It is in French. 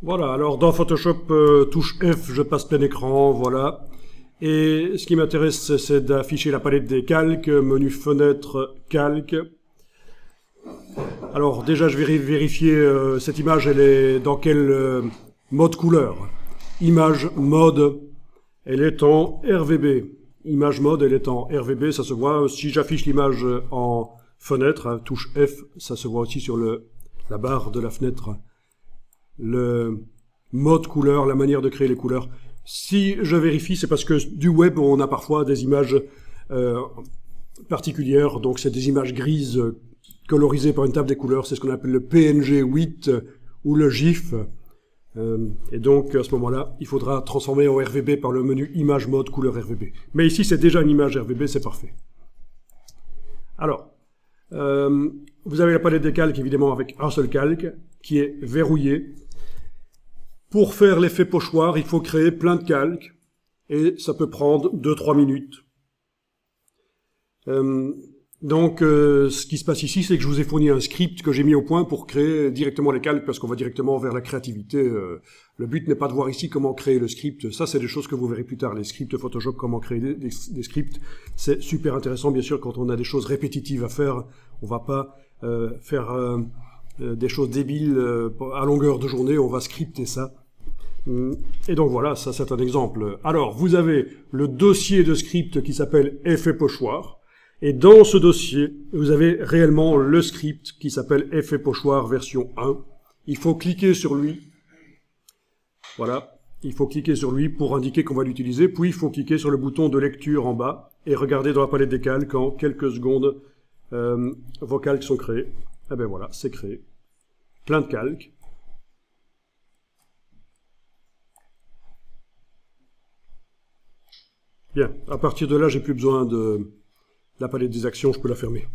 Voilà, alors dans Photoshop, touche F, je passe plein écran, voilà. Et ce qui m'intéresse, c'est d'afficher la palette des calques, menu fenêtre, calque. Alors déjà, je vais vérifier cette image, elle est dans quel mode couleur. Image mode, elle est en RVB. Image mode, elle est en RVB, ça se voit. Si j'affiche l'image en fenêtre, hein, touche F, ça se voit aussi sur la barre de la fenêtre. Le mode couleur, la manière de créer les couleurs. Si je vérifie, c'est parce que du web, on a parfois des images particulières, donc c'est des images grises colorisées par une table des couleurs, c'est ce qu'on appelle le PNG 8 ou le GIF. Et donc, à ce moment-là, il faudra transformer en RVB par le menu Image Mode Couleur RVB. Mais ici, c'est déjà une image RVB, c'est parfait. Alors, vous avez la palette des calques, évidemment, avec un seul calque, qui est verrouillé. Pour faire l'effet pochoir, il faut créer plein de calques, et ça peut prendre 2-3 minutes. Ce qui se passe ici, c'est que je vous ai fourni un script que j'ai mis au point pour créer directement les calques, parce qu'on va directement vers la créativité. Le but n'est pas de voir ici comment créer le script. Ça, c'est des choses que vous verrez plus tard. Les scripts Photoshop, comment créer des scripts, c'est super intéressant. Bien sûr, quand on a des choses répétitives à faire, on va pas faire des choses débiles à longueur de journée. On va scripter ça. Et donc voilà, ça c'est un exemple. Alors, vous avez le dossier de script qui s'appelle Effet pochoir. Et dans ce dossier, vous avez réellement le script qui s'appelle Effet pochoir version 1. Il faut cliquer sur lui. Voilà. Il faut cliquer sur lui pour indiquer qu'on va l'utiliser. Puis il faut cliquer sur le bouton de lecture en bas et regarder dans la palette des calques. En quelques secondes, vos calques sont créés. Et ben voilà, c'est créé. Plein de calques. Bien, à partir de là, j'ai plus besoin de la palette des actions, je peux la fermer.